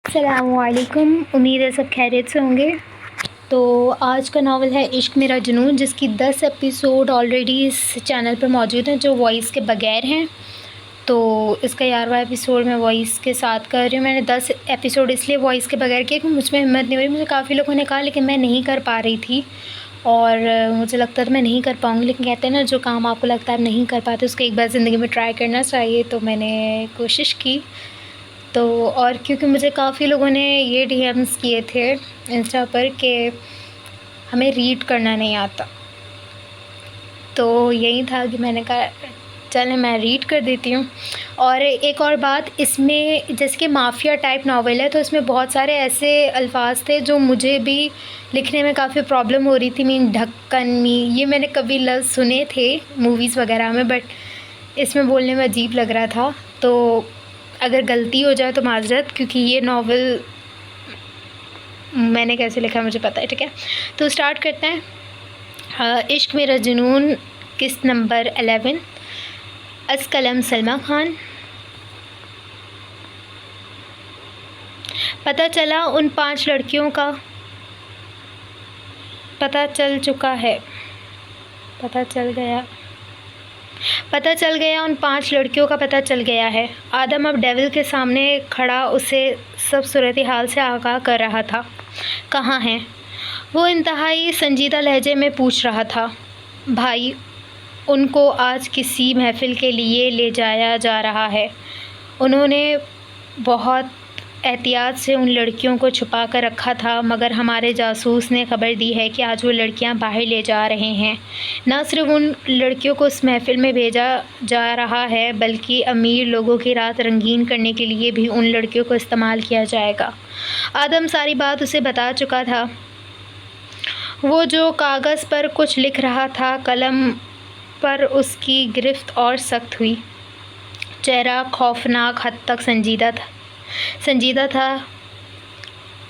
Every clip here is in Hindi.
अस्सलामुअलैकुम। उम्मीद है सब खैरियत से होंगे। तो आज का नावल है इश्क मेरा जुनून, जिसकी 10 एपिसोड ऑलरेडी इस चैनल पर मौजूद हैं जो वॉइस के बगैर हैं। तो इसका 11वां एपिसोड मैं वॉइस के साथ कर रही हूँ। मैंने 10 एपिसोड इसलिए वॉइस के बगैर किया कि मुझ में हिम्मत नहीं हो रही। मुझे काफ़ी लोगों ने कहा, लेकिन मैं नहीं कर पा रही थी और मुझे लगता था मैं नहीं कर पाऊँगी। लेकिन कहते हैं ना, जो काम आपको लगता है आप नहीं कर पाते उसको एक बार ज़िंदगी में ट्राई करना चाहिए। तो मैंने कोशिश की। तो और क्योंकि मुझे काफ़ी लोगों ने ये डीएम्स किए थे इंस्टा पर कि हमें रीड करना नहीं आता, तो यही था कि मैंने कहा चलें मैं रीड कर देती हूँ। और एक और बात, इसमें जैसे कि माफिया टाइप नावल है तो इसमें बहुत सारे ऐसे अल्फाज थे जो मुझे भी लिखने में काफ़ी प्रॉब्लम हो रही थी। मीन ढक्कन ये मैंने कभी लफ्ज़ सुने थे मूवीज़ वगैरह में, बट इसमें बोलने में अजीब लग रहा था। तो अगर गलती हो जाए तो माज़रत, क्योंकि ये नावल मैंने कैसे लिखा मुझे पता है, ठीक है। तो स्टार्ट करते हैं। इश्क मेरा जुनून, किस्त नंबर 11, कलम सलमा खान। पता चला उन 5 लड़कियों का, पता चल चुका है, पता चल गया उन 5 लड़कियों का पता चल गया है। आदम अब डेविल के सामने खड़ा उसे सब सूरत हाल से आगाह कर रहा था। कहाँ हैं वो? इंतहाई संजीदा लहजे में पूछ रहा था। भाई, उनको आज किसी महफ़िल के लिए ले जाया जा रहा है। उन्होंने बहुत एहतियात से उन लड़कियों को छुपा कर रखा था, मगर हमारे जासूस ने खबर दी है कि आज वो लड़कियां बाहर ले जा रहे हैं। न सिर्फ उन लड़कियों को उस महफ़िल में भेजा जा रहा है, बल्कि अमीर लोगों की रात रंगीन करने के लिए भी उन लड़कियों को इस्तेमाल किया जाएगा। आदम सारी बात उसे बता चुका था। वो जो कागज़ पर कुछ लिख रहा था, कलम पर उसकी गिरफ्त और सख्त हुई। चेहरा खौफनाक हद तक संजीदा था।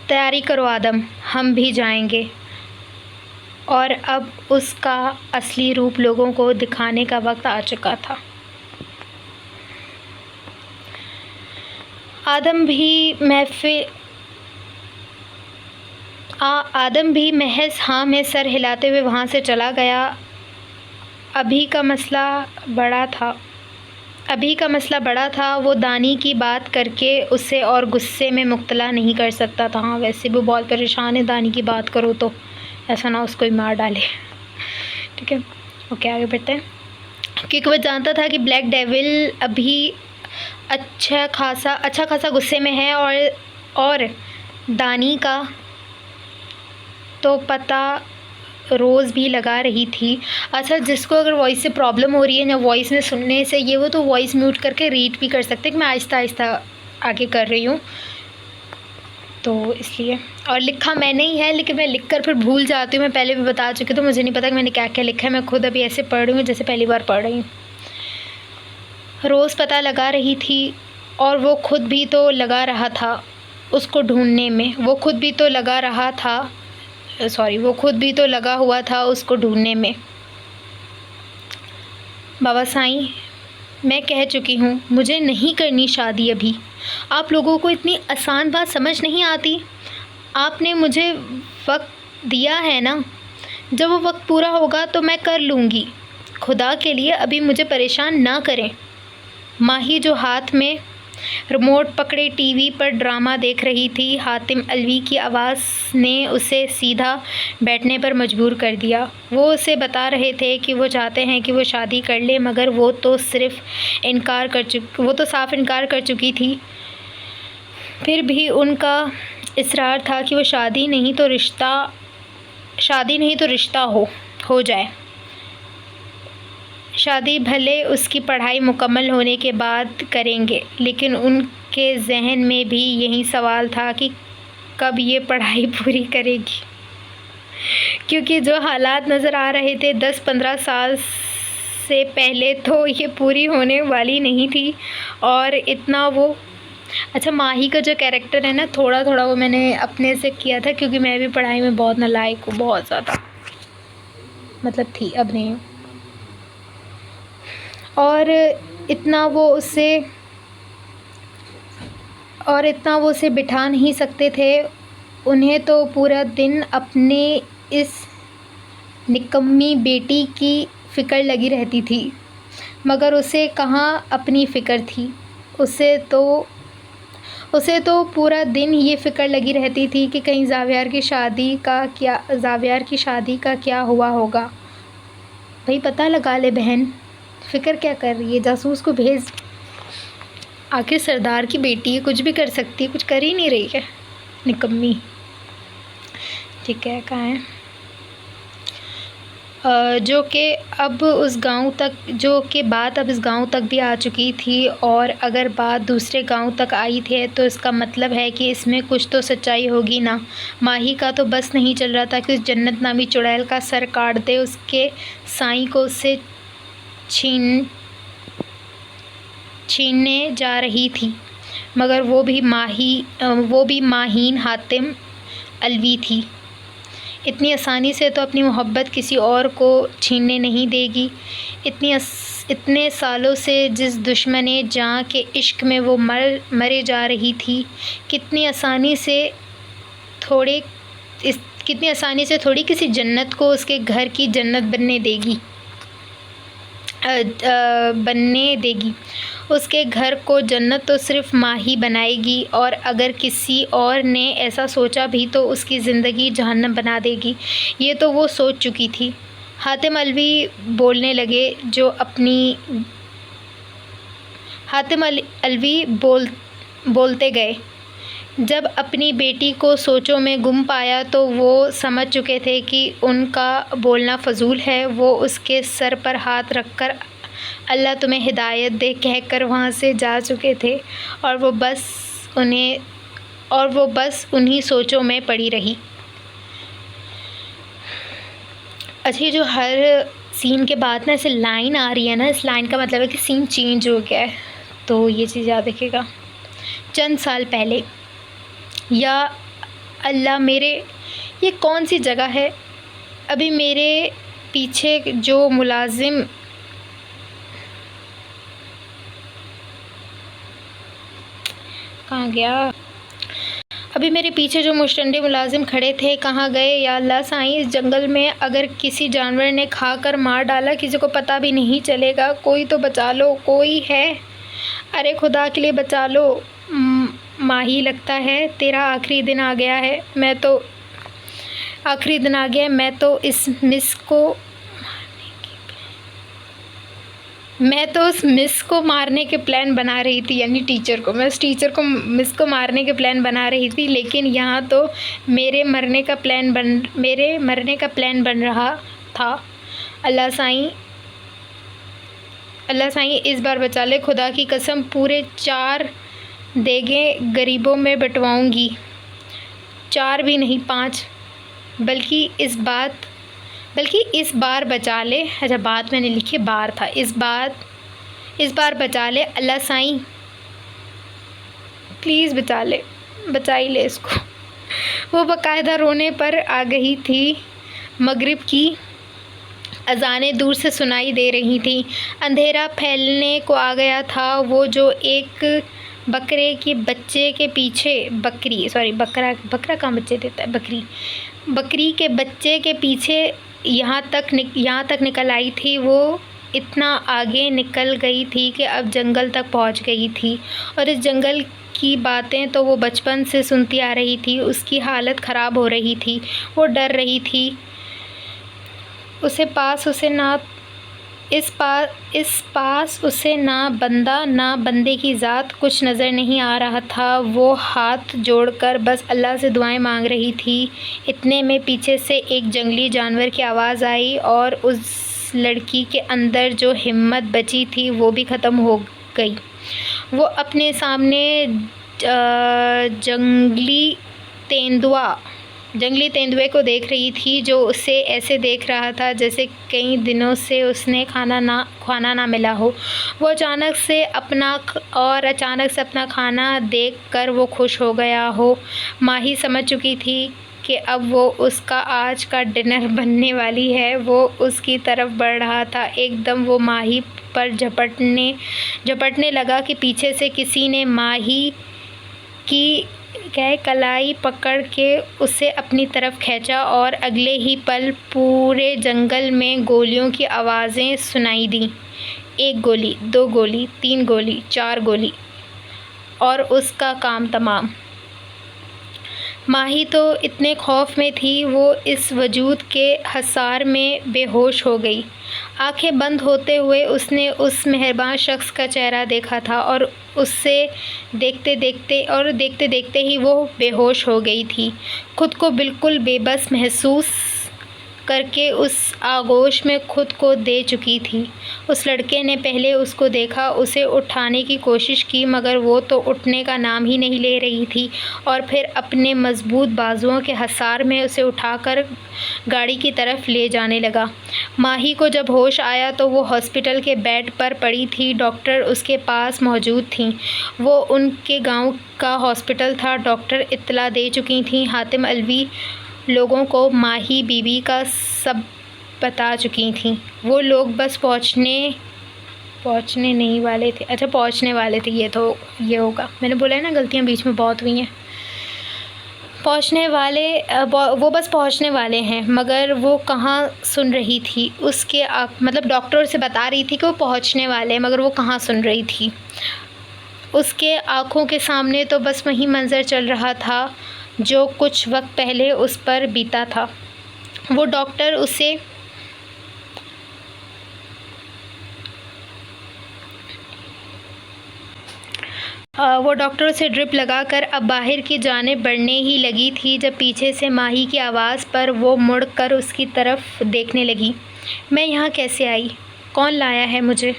तैयारी करो आदम, हम भी जाएंगे। और अब उसका असली रूप लोगों को दिखाने का वक्त आ चुका था। आदम भी महज हाँ में सर हिलाते हुए वहाँ से चला गया। अभी का मसला बड़ा था। वो दानी की बात करके उसे और गुस्से में मुब्तला नहीं कर सकता था। हाँ, वैसे भी बहुत परेशान है, दानी की बात करो तो ऐसा ना उसको ही मार डाले, ठीक है। ओके, आगे बढ़ते हैं। क्योंकि वह जानता था कि ब्लैक डेविल अभी अच्छा खासा गुस्से में है और दानी का तो पता रोज़ भी लगा रही थी। अच्छा, जिसको अगर वॉइस से प्रॉब्लम हो रही है या वॉइस में सुनने से ये वो, तो वॉइस म्यूट करके रीड भी कर सकते हैं कि मैं आहिस्ता आगे कर रही हूँ, तो इसलिए। और लिखा मैंने ही है, लेकिन मैं लिखकर फिर भूल जाती हूँ। मैं पहले भी बता चुकी, तो मुझे नहीं पता कि मैंने क्या क्या लिखा है। मैं खुद अभी ऐसे पढ़ रही हूँ जैसे पहली बार पढ़ रही हूँ। रोज़ पता लगा रही थी और वो खुद भी तो लगा रहा था उसको ढूंढने में। वो खुद भी तो लगा हुआ था उसको ढूंढने में। बाबा साईं, मैं कह चुकी हूँ मुझे नहीं करनी शादी अभी। आप लोगों को इतनी आसान बात समझ नहीं आती। आपने मुझे वक्त दिया है ना, जब वो वक्त पूरा होगा तो मैं कर लूँगी। खुदा के लिए अभी मुझे परेशान ना करें। माही, जो हाथ में रिमोट पकड़े टीवी पर ड्रामा देख रही थी, हातिम अलवी की आवाज़ ने उसे सीधा बैठने पर मजबूर कर दिया। वो उसे बता रहे थे कि वो चाहते हैं कि वो शादी कर ले, मगर वो तो साफ इनकार कर चुकी थी। फिर भी उनका इसरार था कि वो शादी नहीं तो रिश्ता हो जाए। शादी भले उसकी पढ़ाई मुकम्मल होने के बाद करेंगे, लेकिन उनके जहन में भी यही सवाल था कि कब ये पढ़ाई पूरी करेगी, क्योंकि जो हालात नज़र आ रहे थे 10-15 साल से पहले तो ये पूरी होने वाली नहीं थी। और इतना वो अच्छा, माही का जो कैरेक्टर है ना, थोड़ा वो मैंने अपने से किया था, क्योंकि मैं भी पढ़ाई में बहुत नालायक हूँ, बहुत ज़्यादा, मतलब थी, अब नहीं हूँ। और इतना वो उससे और इतना वो उसे बिठा नहीं सकते थे। उन्हें तो पूरा दिन अपने इस निकम्मी बेटी की फ़िक्र लगी रहती थी, मगर उसे कहाँ अपनी फ़िक्र थी। उसे तो पूरा दिन ये फ़िक्र लगी रहती थी कि कहीं ज़ावियार की शादी का क्या हुआ होगा। भाई पता लगा ले बहन, फ़िक्र क्या कर रही है, जासूस को भेज। आखिर सरदार की बेटी है, कुछ भी कर सकती है, कुछ कर ही नहीं रही है, निकम्मी। ठीक है, कहाँ है? जो कि बात अब इस गांव तक भी आ चुकी थी, और अगर बात दूसरे गांव तक आई थी तो इसका मतलब है कि इसमें कुछ तो सच्चाई होगी ना। माही का तो बस नहीं चल रहा था कि उस जन्नत नामी चुड़ैल का सर काट दे। उसके साईं को उससे छीनने जा रही थी, मगर वो भी माहीन हातिम अलवी थी। इतनी आसानी से तो अपनी मोहब्बत किसी और को छीनने नहीं देगी। इतने सालों से जिस दुश्मने जान के इश्क में वो मरे जा रही थी, कितनी आसानी से थोड़ी किसी जन्नत को उसके घर की जन्नत बनने देगी। उसके घर को जन्नत तो सिर्फ माही बनाएगी, और अगर किसी और ने ऐसा सोचा भी तो उसकी ज़िंदगी जहन्नम बना देगी। ये तो वो सोच चुकी थी। हातिम अलवी बोलते गए। जब अपनी बेटी को सोचों में गुम पाया तो वो समझ चुके थे कि उनका बोलना फजूल है। वो उसके सर पर हाथ रखकर अल्लाह तुम्हें हिदायत दे कहकर वहाँ से जा चुके थे, और वो बस उन्हीं सोचों में पड़ी रही। अच्छा, जो हर सीन के बाद ना ऐसे लाइन आ रही है ना, इस लाइन का मतलब है कि सीन चेंज हो गया है, तो ये चीज़ याद रखिएगा। चंद साल पहले, या अल्लाह मेरे, ये कौन सी जगह है? अभी मेरे पीछे जो मुलाजिम कहाँ गया? अभी मेरे पीछे जो मुश्तंडे मुलाजिम खड़े थे कहाँ गए? या अल्लाह साईं, इस जंगल में अगर किसी जानवर ने खा कर मार डाला, किसी को पता भी नहीं चलेगा। कोई तो बचा लो, कोई है? अरे खुदा के लिए बचा लो। माही, लगता है तेरा आखिरी दिन आ गया है। मैं तो उस मिस को मारने के प्लान बना रही थी, यानी टीचर को। मैं उस टीचर को, मिस को मारने के प्लान बना रही थी, लेकिन यहाँ तो मेरे मरने का प्लान बन रहा था। अल्लाह साईं इस बार बचा ले, खुदा की कसम पूरे 4 देगें गरीबों में बंटवाऊँगी। 4 भी नहीं, 5, बल्कि इस बार बचा ले। अच्छा, बात मैंने लिखी, बार था। इस बार बचा ले अल्लाह साईं, प्लीज़ बचा ही ले इसको। वो बाकायदा रोने पर आ गई थी। मगरिब की अज़ानें दूर से सुनाई दे रही थी। अंधेरा फैलने को आ गया था। वो जो एक बकरे के बच्चे के पीछे, बकरा कहाँ बच्चे देता है? बकरी के बच्चे के पीछे यहाँ तक निकल आई थी। वो इतना आगे निकल गई थी कि अब जंगल तक पहुँच गई थी, और इस जंगल की बातें तो वो बचपन से सुनती आ रही थी। उसकी हालत ख़राब हो रही थी, वो डर रही थी। इस पास उसे ना बंदा ना बंदे की ज़ात कुछ नज़र नहीं आ रहा था। वो हाथ जोड़कर बस अल्लाह से दुआएं मांग रही थी। इतने में पीछे से एक जंगली जानवर की आवाज़ आई, और उस लड़की के अंदर जो हिम्मत बची थी वो भी ख़त्म हो गई। वो अपने सामने जंगली तेंदुए को देख रही थी, जो उसे ऐसे देख रहा था जैसे कई दिनों से उसने खाना ना मिला हो। वो अचानक से अपना खाना देखकर वो खुश हो गया हो। माही समझ चुकी थी कि अब वो उसका आज का डिनर बनने वाली है। वो उसकी तरफ बढ़ रहा था। एकदम वो माही पर झपटने लगा कि पीछे से किसी ने माही की कलाई पकड़ के उसे अपनी तरफ खींचा और अगले ही पल पूरे जंगल में गोलियों की आवाज़ें सुनाई दीं। 1 गोली, 2 गोली, 3 गोली, 4 गोली और उसका काम तमाम। माही तो इतने खौफ में थी वो इस वजूद के हसार में बेहोश हो गई। आंखें बंद होते हुए उसने उस मेहरबान शख्स का चेहरा देखा था और उससे देखते देखते ही वो बेहोश हो गई थी। खुद को बिल्कुल बेबस महसूस करके उस आगोश में खुद को दे चुकी थी। उस लड़के ने पहले उसको देखा, उसे उठाने की कोशिश की मगर वो तो उठने का नाम ही नहीं ले रही थी और फिर अपने मजबूत बाजुओं के हसार में उसे उठाकर गाड़ी की तरफ ले जाने लगा। माही को जब होश आया तो वो हॉस्पिटल के बेड पर पड़ी थी। डॉक्टर उसके पास मौजूद थीं। वो उनके गांव का हॉस्पिटल था। डॉक्टर इत्तला दे चुकी थीं। हातिम अलवी लोगों को माही बीबी का सब बता चुकी थीं। वो लोग बस पहुंचने नहीं वाले थे। अच्छा, पहुंचने वाले थे। ये होगा, मैंने बोला है ना, गलतियां बीच में बहुत हुई हैं। वो बस पहुंचने वाले हैं मगर वो कहाँ सुन रही थी। उसके मतलब डॉक्टर से बता रही थी कि वो पहुंचने वाले हैं मगर वो कहाँ सुन रही थी। उसके आँखों के सामने तो बस वही मंज़र चल रहा था जो कुछ वक्त पहले उस पर बीता था। वो डॉक्टर उसे ड्रिप लगाकर अब बाहर की जानिब बढ़ने ही लगी थी जब पीछे से माही की आवाज़ पर वो मुड़कर उसकी तरफ देखने लगी। मैं यहाँ कैसे आई? कौन लाया है मुझे?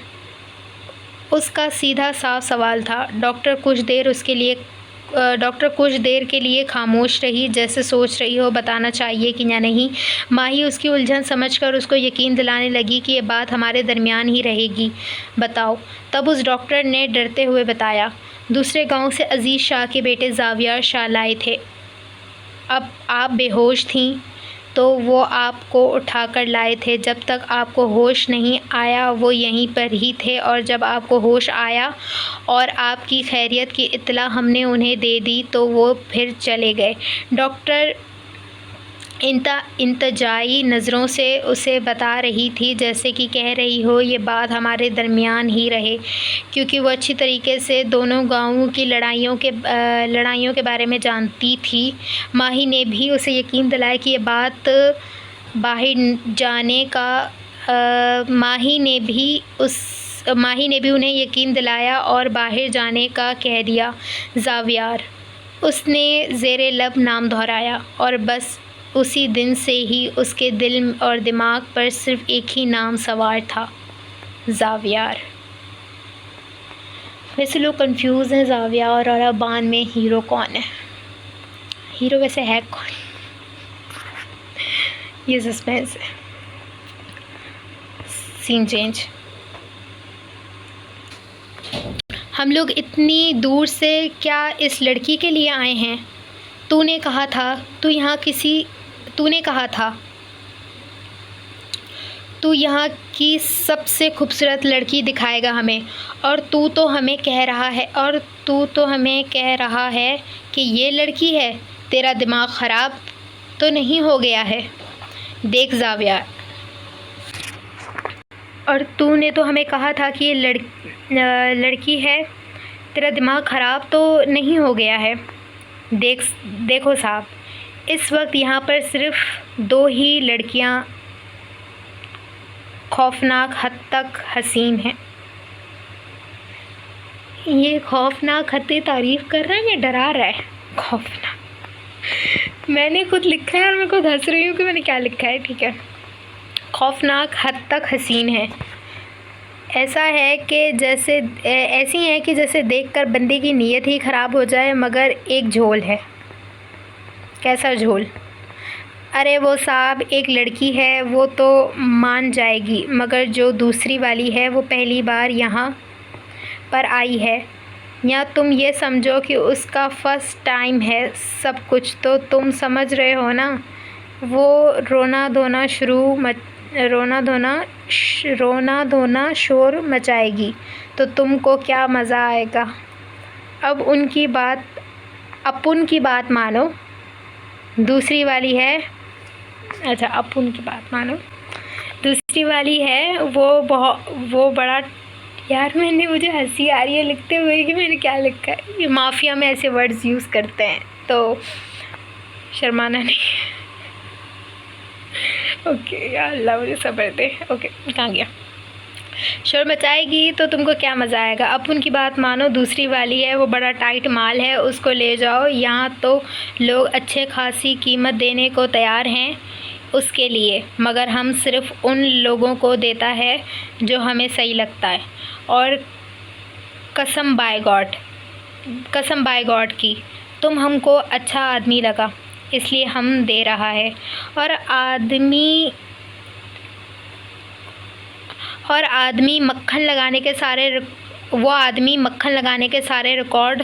उसका सीधा साफ सवाल था। डॉक्टर कुछ देर के लिए खामोश रही, जैसे सोच रही हो बताना चाहिए कि या नहीं। माही उसकी उलझन समझकर उसको यकीन दिलाने लगी कि ये बात हमारे दरमियान ही रहेगी। बताओ। तब उस डॉक्टर ने डरते हुए बताया, दूसरे गांव से अजीज़ शाह के बेटे ज़ावियार शाह लाए थे। अब आप बेहोश थीं तो वो आपको उठाकर लाए थे। जब तक आपको होश नहीं आया वो यहीं पर ही थे और जब आपको होश आया और आपकी खैरियत की इत्तला हमने उन्हें दे दी तो वो फिर चले गए। डॉक्टर इंतजाई नज़रों से उसे बता रही थी, जैसे कि कह रही हो ये बात हमारे दरमियान ही रहे, क्योंकि वो अच्छी तरीके से दोनों गांवों की लड़ाइयों के बारे में जानती थी। माही ने भी उसे यकीन दिलाया कि ये बात बाहर जाने का माही ने भी उन्हें यकीन दिलाया और बाहर जाने का कह दिया। ज़ावियार, उसने ज़ेरे लब नाम दोहराया और बस उसी दिन से ही उसके दिल और दिमाग पर सिर्फ एक ही नाम सवार था, ज़ावियार। वैसे लोग कंफ्यूज हैं ज़ावियार और अबान में हीरो कौन है। हीरो वैसे है कौन? ये सस्पेंस है। Scene change. हम लोग इतनी दूर से क्या इस लड़की के लिए आए हैं? तूने कहा था तू यहाँ की सबसे खूबसूरत लड़की दिखाएगा हमें, और तू तो हमें कह रहा है कि ये लड़की है। तेरा दिमाग ख़राब तो नहीं हो गया है? देख ज़ावियार, और तूने तो हमें कहा था कि ये लड़की है। तेरा दिमाग ख़राब तो नहीं हो गया है? देखो साहब, इस वक्त यहाँ पर सिर्फ 2 ही लड़कियाँ खौफनाक हद तक हसीन हैं। ये खौफनाक हद की तारीफ़ कर रहा है या डरा रहा है? खौफनाक मैंने खुद लिखा है और मैं खुद हंस रही हूँ कि मैंने क्या लिखा है। ठीक है, खौफनाक हद तक हसीन है। ऐसी है कि जैसे देखकर बंदे की नीयत ही ख़राब हो जाए। मगर एक झोल है। कैसा झोल? अरे वो साहब, एक लड़की है वो तो मान जाएगी, मगर जो दूसरी वाली है वो पहली बार यहाँ पर आई है, या तुम ये समझो कि उसका फर्स्ट टाइम है। सब कुछ तो तुम समझ रहे हो ना। वो रोना धोना शोर मचाएगी तो तुमको क्या मज़ा आएगा। अब अपुन की बात मानो। दूसरी वाली है, अच्छा अपुन की बात मानो। दूसरी वाली है वो बड़ा, यार मुझे हंसी आ रही है लिखते हुए कि मैंने क्या लिखा है। ये माफिया में ऐसे वर्ड्स यूज़ करते हैं तो शर्माना नहीं। ओके या अल्लाह मुझे सब्र दे। ओके कहाँ गया। शोर मचाएगी तो तुमको क्या मज़ा आएगा। अब उनकी बात मानो। दूसरी वाली है वो बड़ा टाइट माल है, उसको ले जाओ। यहाँ तो लोग अच्छे खासी कीमत देने को तैयार हैं उसके लिए, मगर हम सिर्फ उन लोगों को देता है जो हमें सही लगता है। और कसम बाय गॉड की तुम हमको अच्छा आदमी लगा, इसलिए हम दे रहा है। और आदमी मक्खन लगाने के सारे रिकॉर्ड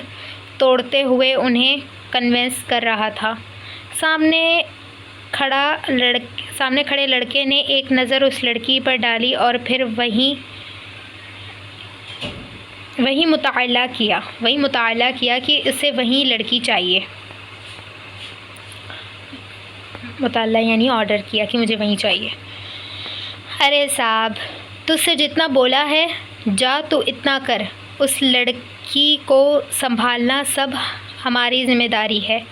तोड़ते हुए उन्हें कन्विंस कर रहा था। सामने खड़े लड़के ने एक नज़र उस लड़की पर डाली और फिर वही मुताला किया कि इसे वही लड़की चाहिए। मुताला यानी ऑर्डर किया कि मुझे वही चाहिए। अरे साहब, तुझसे जितना बोला है जा तू इतना कर। उस लड़की को संभालना सब हमारी जिम्मेदारी है।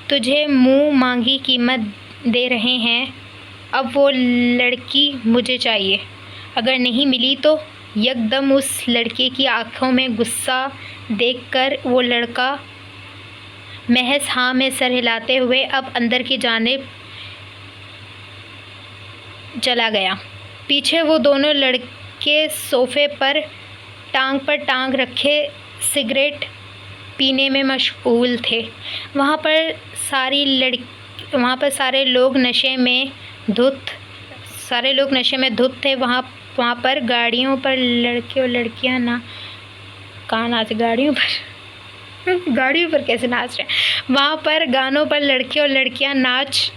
तुझे मुंह मांगी कीमत दे रहे हैं। अब वो लड़की मुझे चाहिए। अगर नहीं मिली तो यकदम उस लड़के की आंखों में गुस्सा देखकर वो लड़का महज हाँ में सर हिलाते हुए अब अंदर की जानिब चला गया। पीछे वो दोनों लड़के सोफ़े पर टांग रखे सिगरेट पीने में मशगूल थे। वहाँ पर सारे लोग नशे में धुत थे। वहाँ पर गाड़ियों पर लड़के और लड़कियाँ गाड़ियों पर कैसे नाच रहे हैं। वहाँ पर गानों पर लड़के और लड़कियाँ नाच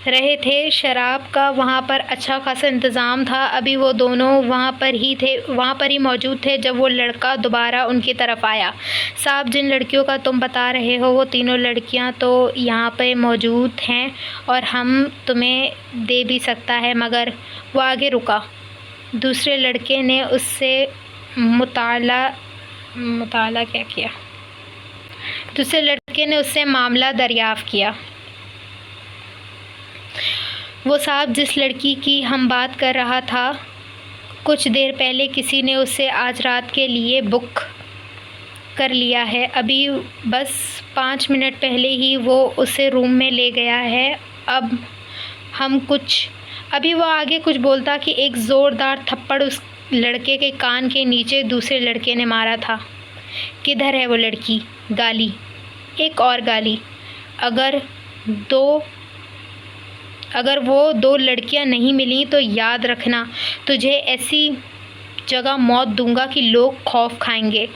रहे थे। शराब का वहाँ पर अच्छा खासा इंतज़ाम था। अभी वो दोनों वहाँ पर ही मौजूद थे जब वो लड़का दोबारा उनकी तरफ आया। साहब, जिन लड़कियों का तुम बता रहे हो वो तीनों लड़कियाँ तो यहाँ पे मौजूद हैं और हम तुम्हें दे भी सकता है, मगर वो आगे रुका। दूसरे लड़के ने उससे मामला दरियाफ़्त किया। वो साहब, जिस लड़की की हम बात कर रहा था, कुछ देर पहले किसी ने उसे आज रात के लिए बुक कर लिया है। अभी बस 5 मिनट पहले ही वो उसे रूम में ले गया है। अभी वो आगे कुछ बोलता कि एक ज़ोरदार थप्पड़ उस लड़के के कान के नीचे दूसरे लड़के ने मारा था। किधर है वो लड़की? गाली, एक और गाली। अगर वो 2 लड़कियां नहीं मिली तो याद रखना, तुझे ऐसी जगह मौत दूंगा कि लोग खौफ खाएंगे।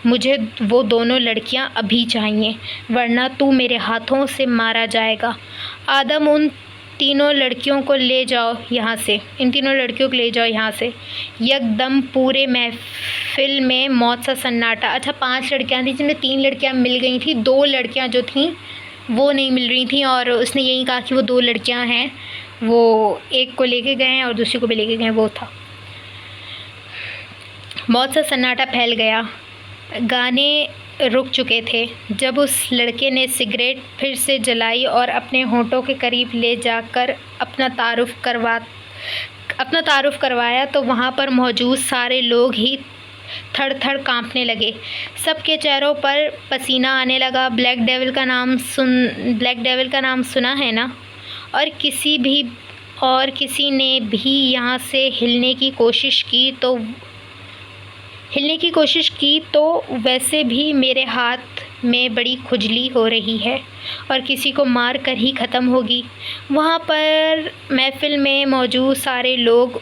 मुझे वो दोनों लड़कियां अभी चाहिए, वरना तू मेरे हाथों से मारा जाएगा। आदम, इन तीनों लड़कियों को ले जाओ यहाँ से। यकदम पूरे महफिल में मौत सा सन्नाटा। अच्छा, 5 लड़कियाँ थीं जिनमें 3 लड़कियाँ मिल गई थी, 2 लड़कियाँ जो थीं वो नहीं मिल रही थी। और उसने यही कहा कि वो 2 लड़कियां हैं, वो एक को लेके गए हैं और दूसरी को भी लेके गए। वो था। बहुत सा सन्नाटा फैल गया। गाने रुक चुके थे। जब उस लड़के ने सिगरेट फिर से जलाई और अपने होठों के करीब ले जाकर अपना तारुफ करवाया तो वहाँ पर मौजूद सारे लोग ही थड़ कांपने लगे। सबके चेहरों पर पसीना आने लगा। ब्लैक डेविल का नाम सुना है ना? और किसी ने भी यहाँ से हिलने की कोशिश की तो वैसे भी मेरे हाथ में बड़ी खुजली हो रही है और किसी को मार कर ही ख़त्म होगी। वहाँ पर महफिल में मौजूद सारे लोग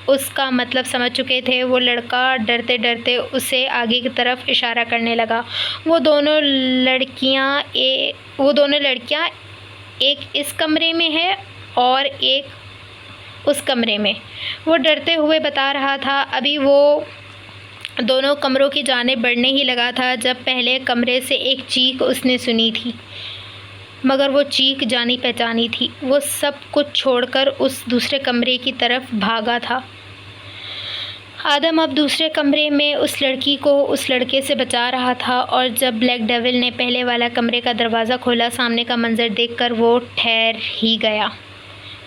उसका मतलब समझ चुके थे। वो लड़का डरते डरते उसे आगे की तरफ इशारा करने लगा। वो दोनों लड़कियां एक इस कमरे में है और एक उस कमरे में। वो डरते हुए बता रहा था। अभी वो दोनों कमरों की जानिब बढ़ने ही लगा था जब पहले कमरे से एक चीख उसने सुनी थी, मगर वो चीख जानी पहचानी थी। वो सब कुछ छोड़कर उस दूसरे कमरे की तरफ भागा था। आदम अब दूसरे कमरे में उस लड़की को उस लड़के से बचा रहा था, और जब ब्लैक डेविल ने पहले वाला कमरे का दरवाज़ा खोला, सामने का मंज़र देखकर वो ठहर ही गया।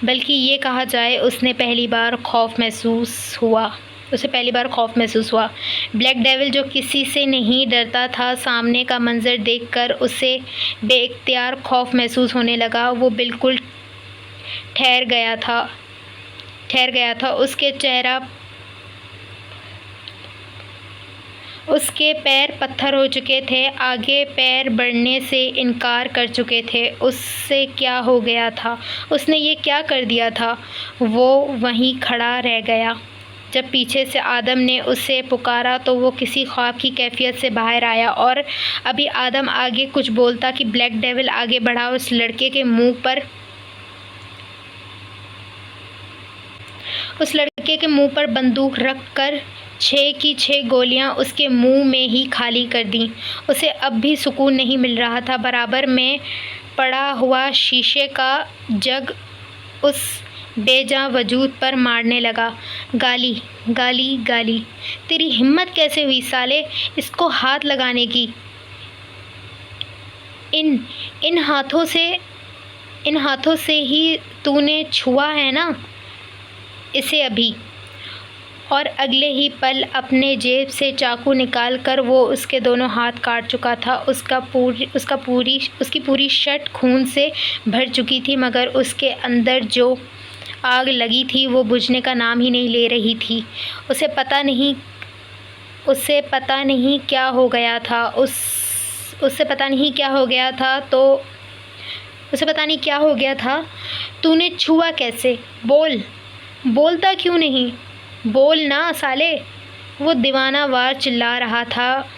बल्कि ये कहा जाए उसे पहली बार खौफ महसूस हुआ। ब्लैक डेविल जो किसी से नहीं डरता था, सामने का मंज़र देखकर उसे बेइख्तियार खौफ महसूस होने लगा। वो बिल्कुल ठहर गया था। उसके पैर पत्थर हो चुके थे, आगे पैर बढ़ने से इनकार कर चुके थे। उससे क्या हो गया था? उसने ये क्या कर दिया था? वो वहीं खड़ा रह गया। जब पीछे से आदम ने उसे पुकारा तो वो किसी ख्वाब की कैफियत से बाहर आया, और अभी आदम आगे कुछ बोलता कि ब्लैक डेविल आगे बढ़ा उस लड़के के मुंह पर बंदूक रख कर 6 की 6 गोलियां उसके मुंह में ही खाली कर दी। उसे अब भी सुकून नहीं मिल रहा था। बराबर में पड़ा हुआ शीशे का जग उस बेजां वजूद पर मारने लगा। गाली गाली गाली, तेरी हिम्मत कैसे हुई साले इसको हाथ लगाने की? इन हाथों से ही तूने छुआ है ना इसे अभी। और अगले ही पल अपने जेब से चाकू निकालकर वो उसके दोनों हाथ काट चुका था। उसकी पूरी शर्ट खून से भर चुकी थी, मगर उसके अंदर जो आग लगी थी वो बुझने का नाम ही नहीं ले रही थी। उसे पता नहीं क्या हो गया था। तूने छुआ कैसे? बोलता क्यों नहीं? बोल ना साले। वो दीवानावार चिल्ला रहा था,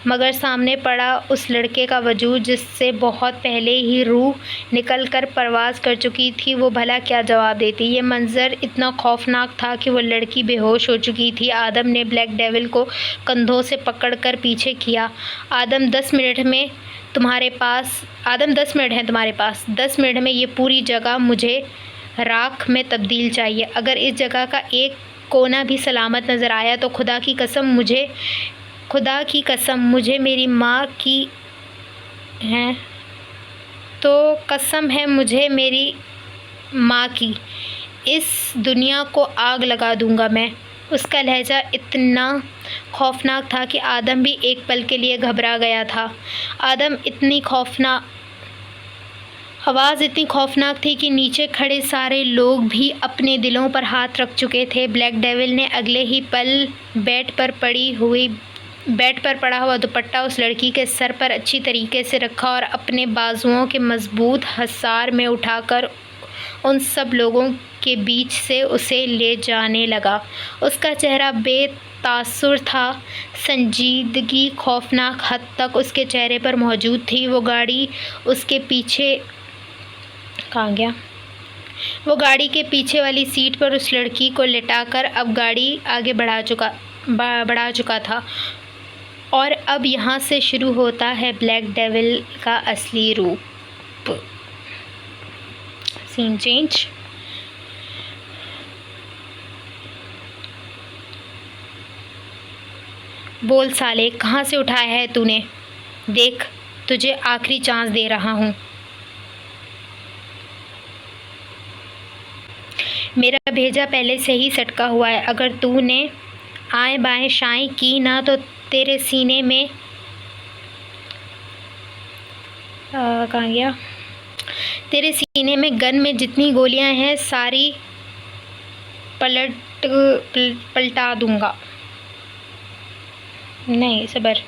मगर सामने पड़ा उस लड़के का वजूद जिससे बहुत पहले ही रूह निकलकर परवाज़ कर चुकी थी, वो भला क्या जवाब देती। ये मंज़र इतना खौफनाक था कि वो लड़की बेहोश हो चुकी थी। आदम ने ब्लैक डेविल को कंधों से पकड़कर पीछे किया। आदम 10 मिनट हैं तुम्हारे पास। 10 मिनट में ये पूरी जगह मुझे राख में तब्दील चाहिए। अगर इस जगह का एक कोना भी सलामत नज़र आया तो खुदा की कसम मुझे मेरी माँ की है तो कसम है मुझे मेरी माँ की, इस दुनिया को आग लगा दूंगा मैं। उसका लहजा इतना खौफनाक था कि आदम भी एक पल के लिए घबरा गया था। आवाज़ इतनी खौफनाक थी कि नीचे खड़े सारे लोग भी अपने दिलों पर हाथ रख चुके थे। ब्लैक डेविल ने अगले ही पल बेड पर पड़ा हुआ दुपट्टा उस लड़की के सर पर अच्छी तरीके से रखा और अपने बाजुओं के मजबूत हसार में उठाकर उन सब लोगों के बीच से उसे ले जाने लगा। उसका चेहरा बेतासुर था। संजीदगी खौफनाक हद तक उसके चेहरे पर मौजूद थी। वो गाड़ी के पीछे वाली सीट पर उस लड़की को लिटाकर अब गाड़ी आगे बढ़ा चुका था, और अब यहाँ से शुरू होता है ब्लैक डेविल का असली रूप। Scene change. बोल साले, कहाँ से उठाया है तूने? देख, तुझे आखिरी चांस दे रहा हूँ। मेरा भेजा पहले से ही सटका हुआ है। अगर तूने आए बाएं शाएं की ना तो तेरे सीने में तेरे सीने में गन में जितनी गोलियां हैं सारी पलटा दूंगा। नहीं सबर,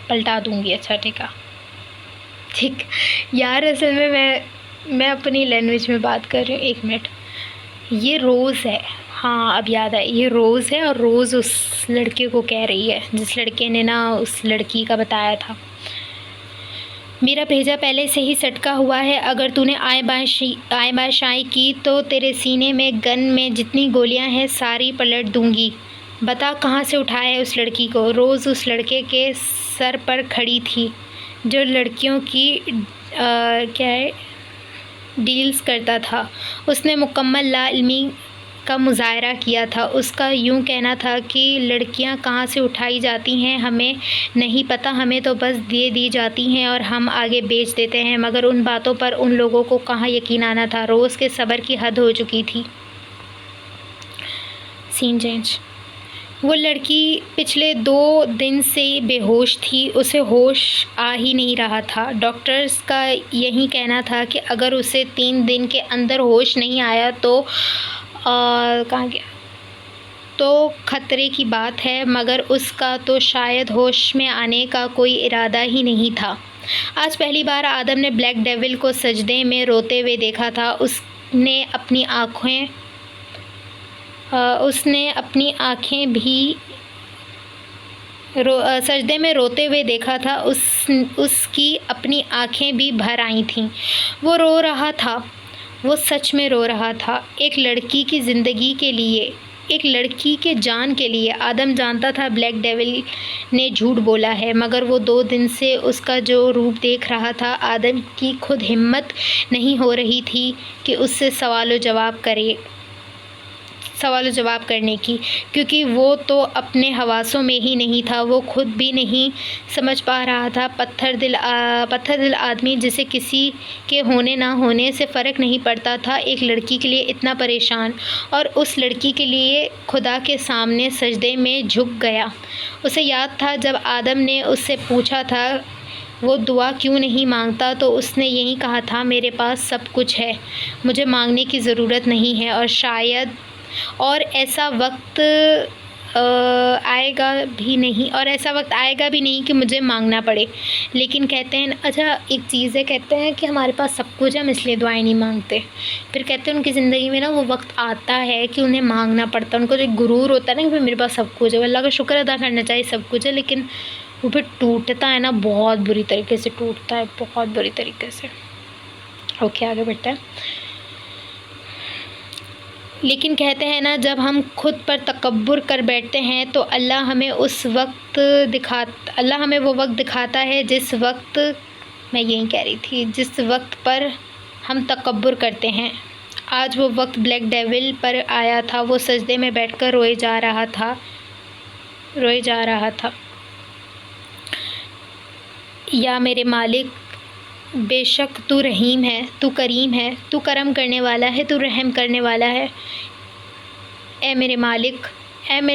पलटा दूंगी। अच्छा ठीक यार, असल में मैं अपनी लैंग्वेज में बात कर रही हूँ। 1 मिनट। ये रोज़ है, हाँ अब याद है, ये रोज़ है और रोज़ उस लड़के को कह रही है जिस लड़के ने ना उस लड़की का बताया था। मेरा भेजा पहले से ही सटका हुआ है। अगर तूने आए बाएं शाएं की तो तेरे सीने में गन में जितनी गोलियां हैं सारी पलट दूंगी। बता कहाँ से उठाया है उस लड़की को। रोज़ उस लड़के के सर पर खड़ी थी जो लड़कियों की क्या है डील्स करता था। उसने मुकम्मल लाइल्मी का मुज़ाहरा किया था। उसका यूँ कहना था कि लड़कियां कहाँ से उठाई जाती हैं हमें नहीं पता, हमें तो बस दे दी जाती हैं और हम आगे बेच देते हैं। मगर उन बातों पर उन लोगों को कहाँ यकीन आना था। रोज़ के सब्र की हद हो चुकी थी। Scene change. वो लड़की पिछले 2 दिन से बेहोश थी। उसे होश आ ही नहीं रहा था। डॉक्टर्स का यही कहना था कि अगर उसे 3 दिन के अंदर होश नहीं आया तो कहाँ गया तो ख़तरे की बात है। मगर उसका तो शायद होश में आने का कोई इरादा ही नहीं था। आज पहली बार आदम ने ब्लैक डेविल को सजदे में रोते हुए देखा था। उसने अपनी आँखें भी सजदे में रोते हुए देखा था। उसकी अपनी आँखें भी भर आई थीं। वो रो रहा था, वो सच में रो रहा था। एक लड़की की ज़िंदगी के लिए, एक लड़की के जान के लिए। आदम जानता था ब्लैक डेविल ने झूठ बोला है, मगर वो 2 दिन से उसका जो रूप देख रहा था, आदम की खुद हिम्मत नहीं हो रही थी कि उससे सवाल जवाब करने की, क्योंकि वो तो अपने हवासों में ही नहीं था। वो खुद भी नहीं समझ पा रहा था। पत्थर दिल आदमी जिसे किसी के होने ना होने से फ़र्क नहीं पड़ता था, एक लड़की के लिए इतना परेशान, और उस लड़की के लिए खुदा के सामने सजदे में झुक गया। उसे याद था जब आदम ने उससे पूछा था वो दुआ क्यों नहीं मांगता, तो उसने यही कहा था, मेरे पास सब कुछ है, मुझे मांगने की ज़रूरत नहीं है। और ऐसा वक्त आएगा भी नहीं कि मुझे मांगना पड़े। लेकिन कहते हैं अच्छा, एक चीज़ है, कहते हैं कि हमारे पास सब कुछ है, हम इसलिए दुआएं नहीं मांगते। फिर कहते हैं उनकी ज़िंदगी में ना वो वक्त आता है कि उन्हें मांगना पड़ता है। उनको जो गुरूर होता है ना कि भाई मेरे पास सब कुछ है, अल्लाह का शुक्र अदा करना चाहिए सब कुछ है, लेकिन वो फिर टूटता है ना, बहुत बुरी तरीके से टूटता है, बहुत बुरी तरीके से। ओके, आगे बढ़ते हैं। लेकिन कहते हैं ना, जब हम खुद पर तकब्बुर कर बैठते हैं तो अल्लाह हमें वो वक्त दिखाता है जिस वक्त पर हम तकब्बुर करते हैं। आज वो वक्त ब्लैक डेविल पर आया था। वो सजदे में बैठकर रोए जा रहा था। या मेरे मालिक, बेशक तू रहीम है, तू करीम है, तू करम करने वाला है, तू रहम करने वाला है। ऐ मेरे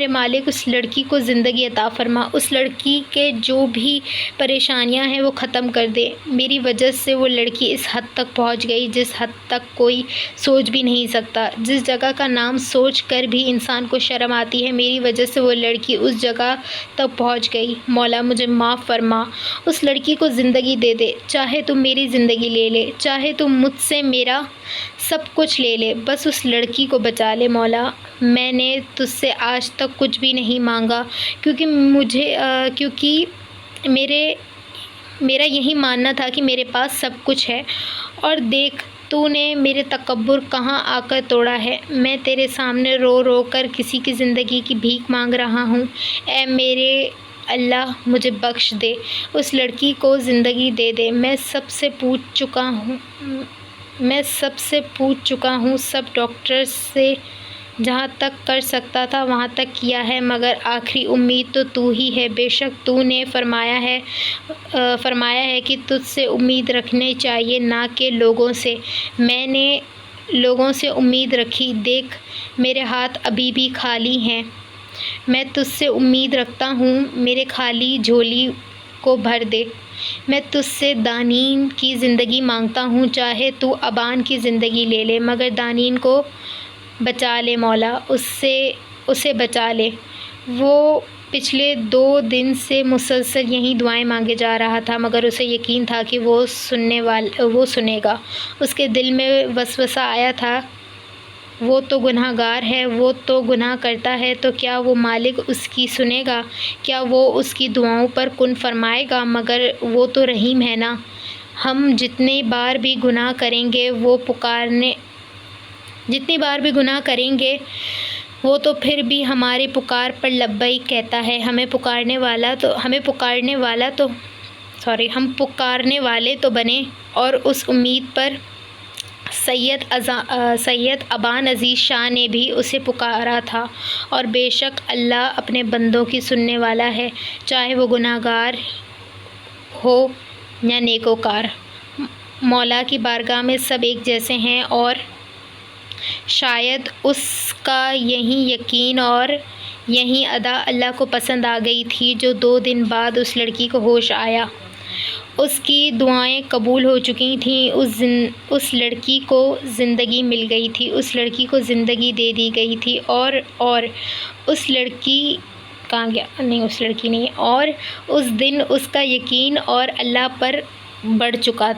मालिक उस लड़की को ज़िंदगी अता फरमा। उस लड़की के जो भी परेशानियां हैं वो ख़त्म कर दे। मेरी वजह से वो लड़की इस हद तक पहुंच गई जिस हद तक कोई सोच भी नहीं सकता। जिस जगह का नाम सोच कर भी इंसान को शर्म आती है, मेरी वजह से वो लड़की उस जगह तक पहुंच गई। मौला मुझे माफ़ फरमा। उस लड़की को ज़िंदगी दे दे। चाहे तुम मेरी ज़िंदगी ले ले, चाहे तुम मुझसे मेरा सब कुछ ले ले, बस उस लड़की को बचा ले। मौला, मैंने तुझसे आज तक कुछ भी नहीं मांगा, क्योंकि मेरा यही मानना था कि मेरे पास सब कुछ है। और देख, तूने मेरे तकब्बुर कहाँ आकर तोड़ा है। मैं तेरे सामने रो रो कर किसी की ज़िंदगी की भीख मांग रहा हूँ। ऐ मेरे अल्लाह, मुझे बख्श दे, उस लड़की को ज़िंदगी दे दे। मैं सबसे पूछ चुका हूँ, सब डॉक्टर्स से जहाँ तक कर सकता था वहाँ तक किया है, मगर आखिरी उम्मीद तो तू ही है। बेशक तूने फरमाया है कि तुझसे उम्मीद रखनी चाहिए, ना कि लोगों से। मैंने लोगों से उम्मीद रखी। देख, मेरे हाथ अभी भी खाली हैं। मैं तुझसे उम्मीद रखता हूँ, मेरे खाली झोली को भर दे। मैं तुझसे दानीन की ज़िंदगी मांगता हूँ, चाहे तू अबान की ज़िंदगी ले ले, मगर दानीन को बचा ले। मौला, उसे बचा ले। वो पिछले 2 दिन से मुसलसल यही दुआएं मांगे जा रहा था, मगर उसे यकीन था कि वो सुनेगा। उसके दिल में वसवसा आया था, वो तो गुनहगार है, वो तो गुनाह करता है, तो क्या वो मालिक उसकी सुनेगा? क्या वो उसकी दुआओं पर कुन फरमाएगा? मगर वो तो रहीम है ना। हम जितनी बार भी गुनाह करेंगे वो तो फिर भी हमारी पुकार पर लब्बैक कहता है। हम पुकारने वाले तो बने, और उस उम्मीद पर सैयद अबान अज़ीज़ शाह ने भी उसे पुकारा था। और बेशक अल्लाह अपने बंदों की सुनने वाला है, चाहे वो गुनाहगार हो या नेकोकार। मौला की बारगाह में सब एक जैसे हैं, और शायद उसका यही यकीन और यही अदा अल्लाह को पसंद आ गई थी, जो 2 दिन बाद उस लड़की को होश आया। उसकी दुआएं कबूल हो चुकी थीं। उस लड़की को ज़िंदगी मिल गई थी, उस लड़की को ज़िंदगी दे दी गई थी, और उस लड़की कहाँ गया? नहीं, उस लड़की नहीं। और उस दिन उसका यकीन और अल्लाह पर बढ़ चुका।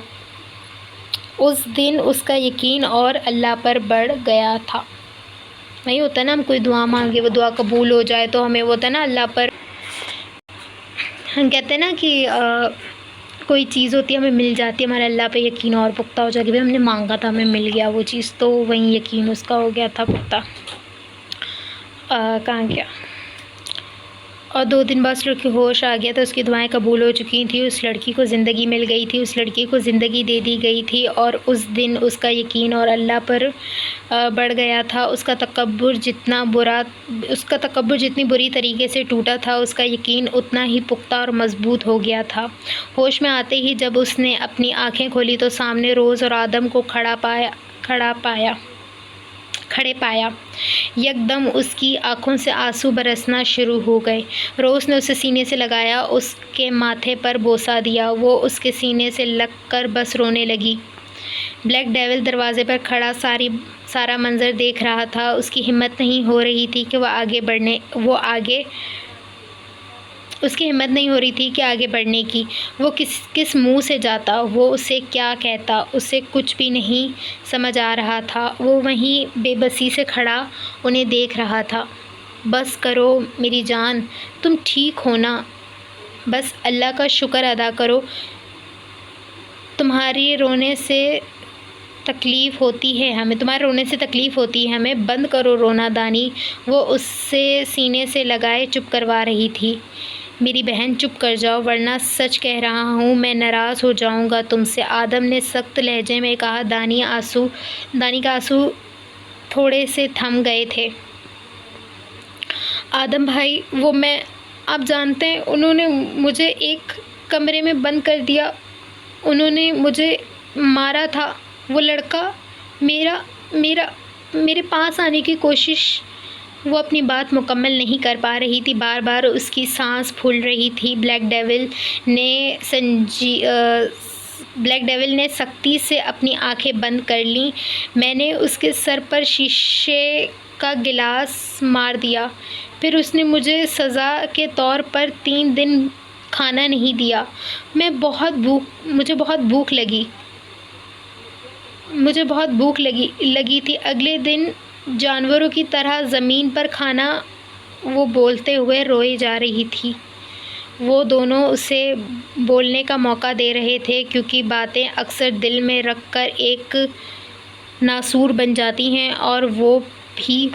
उस दिन उसका यकीन और अल्लाह पर बढ़ गया था। नहीं होता ना, हम कोई दुआ मांगे, वो दुआ कबूल हो जाए तो हमें वो होता है ना, अल्लाह पर हम कहते हैं ना कि कोई चीज़ होती है हमें मिल जाती है, हमारा अल्लाह पे यकीन और पुख्ता हो जाएगा। भाई हमने मांगा था, हमें मिल गया वो चीज़, तो वहीं यकीन उसका हो गया था पुख्ता। कहाँ गया? और 2 दिन बाद उस लड़की को होश आ गया, तो उसकी दुआएं कबूल हो चुकी थी, उस लड़की को ज़िंदगी मिल गई थी, उस लड़की को ज़िंदगी दे दी गई थी, और उस दिन उसका यकीन और अल्लाह पर बढ़ गया था। उसका तकब्बुर जितनी बुरी तरीके से टूटा था, उसका यकीन उतना ही पुख्ता और मज़बूत हो गया था। होश में आते ही जब उसने अपनी आँखें खोली तो सामने रोज़ और आदम को खड़े पाया। यकदम उसकी आँखों से आंसू बरसना शुरू हो गए। रोज़ ने उसे सीने से लगाया, उसके माथे पर बोसा दिया। वो उसके सीने से लग कर बस रोने लगी। ब्लैक डेविल दरवाज़े पर खड़ा सारा मंज़र देख रहा था। उसकी हिम्मत नहीं हो रही थी कि आगे बढ़ने की। वो किस मुंह से जाता, वो उसे क्या कहता, उसे कुछ भी नहीं समझ आ रहा था। वो वहीं बेबसी से खड़ा उन्हें देख रहा था। बस करो मेरी जान, तुम ठीक हो ना? बस अल्लाह का शुक्र अदा करो। तुम्हारे रोने से तकलीफ़ होती है हमें, बंद करो रोना दानी। वो उससे सीने से लगाए चुप करवा रही थी। मेरी बहन चुप कर जाओ, वरना सच कह रहा हूँ मैं नाराज़ हो जाऊँगा तुमसे। आदम ने सख्त लहजे में कहा। दानी का आंसू थोड़े से थम गए थे। आदम भाई, आप जानते हैं, उन्होंने मुझे एक कमरे में बंद कर दिया, उन्होंने मुझे मारा था। वो लड़का मेरे पास आने की कोशिश, वो अपनी बात मुकम्मल नहीं कर पा रही थी। बार बार उसकी सांस फूल रही थी। ब्लैक डेविल ने सख्ती से अपनी आंखें बंद कर लीं। मैंने उसके सर पर शीशे का गिलास मार दिया। फिर उसने मुझे सज़ा के तौर पर 3 दिन खाना नहीं दिया। मुझे बहुत भूख लगी थी। अगले दिन जानवरों की तरह ज़मीन पर खाना, वो बोलते हुए रोए जा रही थी। वो दोनों उसे बोलने का मौका दे रहे थे, क्योंकि बातें अक्सर दिल में रख कर एक नासूर बन जाती हैं, और वो भी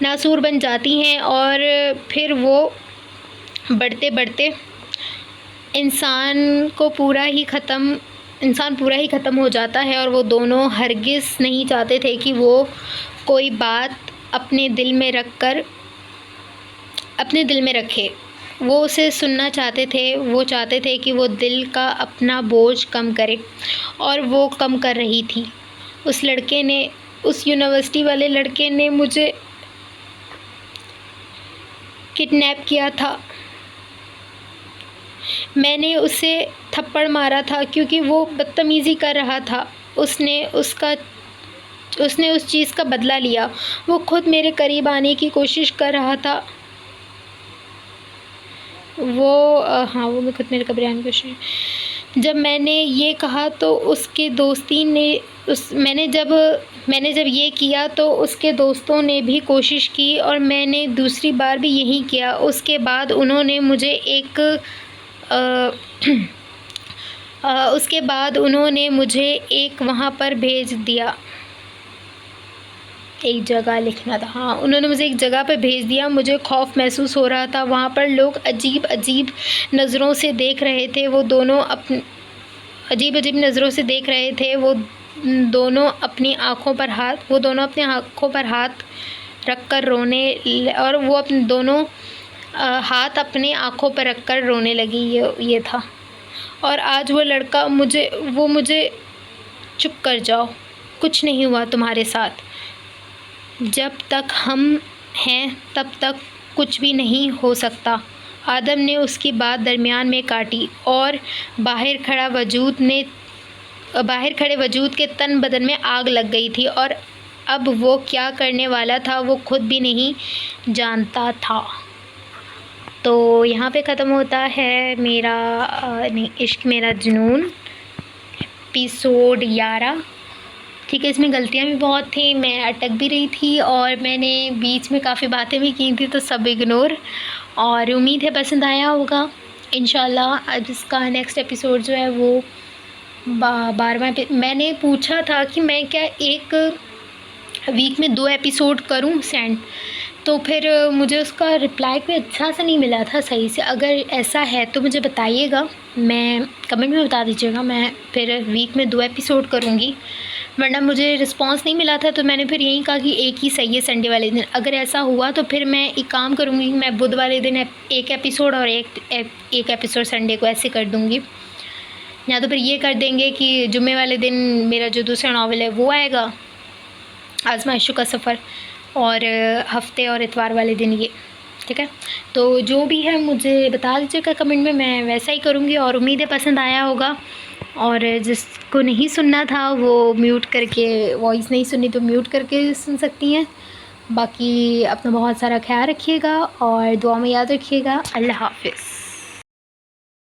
नासूर बन जाती हैं, और फिर वो बढ़ते बढ़ते इंसान पूरा ही ख़त्म हो जाता है। और वो दोनों हरगिज़ नहीं चाहते थे कि वो कोई बात अपने दिल में रखे। वो उसे सुनना चाहते थे। वो चाहते थे कि वो दिल का अपना बोझ कम करे, और वो कम कर रही थी। उस यूनिवर्सिटी वाले लड़के ने मुझे किडनैप किया था। मैंने उसे थप्पड़ मारा था क्योंकि वो बदतमीज़ी कर रहा था। उसने उस चीज़ का बदला लिया। वो खुद मेरे करीब आने की कोशिश कर रहा था। वो खुद मेरे करीब आने की कोशिश। जब मैंने ये कहा तो उसके दोस्ती ने मैंने जब ये किया तो उसके दोस्तों ने भी कोशिश की, और मैंने दूसरी बार भी यही किया। उसके बाद उन्होंने मुझे एक वहाँ पर भेज दिया। एक जगह लिखना था, हाँ उन्होंने मुझे एक जगह पे भेज दिया। मुझे खौफ महसूस हो रहा था। वहाँ पर लोग अजीब अजीब नज़रों से देख रहे थे। वो दोनों अजीब अजीब नज़रों से देख रहे थे। वो दोनों अपनी आँखों पर हाथ रख कर रोने, और वो अपने दोनों हाथ अपनी आँखों पर रख कर रोने लगी। ये था। और आज वो लड़का मुझे चुप कर जाओ, कुछ नहीं हुआ तुम्हारे साथ। जब तक हम हैं तब तक कुछ भी नहीं हो सकता। आदम ने उसकी बात दरमियान में काटी और बाहर खड़े वजूद के तन बदन में आग लग गई थी, और अब वो क्या करने वाला था वो खुद भी नहीं जानता था। तो यहाँ पे ख़त्म होता है मेरा इश्क मेरा जुनून एपिसोड 11। ठीक है, इसमें गलतियाँ भी बहुत थी, मैं अटक भी रही थी और मैंने बीच में काफ़ी बातें भी की थी, तो सब इग्नोर। और उम्मीद है पसंद आया होगा इंशाल्लाह। अब इसका नेक्स्ट एपिसोड जो है वो 12वां। मैंने पूछा था कि मैं क्या एक वीक में 2 एपिसोड करूं सेंड, तो फिर मुझे उसका रिप्लाई कोई अच्छा सा नहीं मिला था सही से। अगर ऐसा है तो मुझे बताइएगा, मैं कमेंट में बता दीजिएगा, मैं फिर वीक में 2 एपिसोड करूँगी। वरना मुझे रिस्पांस नहीं मिला था, तो मैंने फिर यही कहा कि एक ही सही है संडे वाले दिन। अगर ऐसा हुआ तो फिर मैं एक काम करूँगी, मैं बुध वाले दिन एक एपिसोड और एक एपिसोड संडे को ऐसे कर दूँगी। या तो फिर ये कर देंगे कि जुम्मे वाले दिन मेरा जो दूसरा नावल है वो आएगा, आज़माइशों का सफ़र, और हफ्ते और इतवार वाले दिन ये। ठीक है, तो जो भी है मुझे बता दीजिएगा कमेंट में, मैं वैसा ही करूँगी। और उम्मीद है पसंद आया होगा। और जिसको नहीं सुनना था वो म्यूट करके, वॉइस नहीं सुननी तो म्यूट करके सुन सकती हैं। बाकी अपना बहुत सारा ख्याल रखिएगा और दुआ में याद रखिएगा। अल्लाह हाफ़िज़।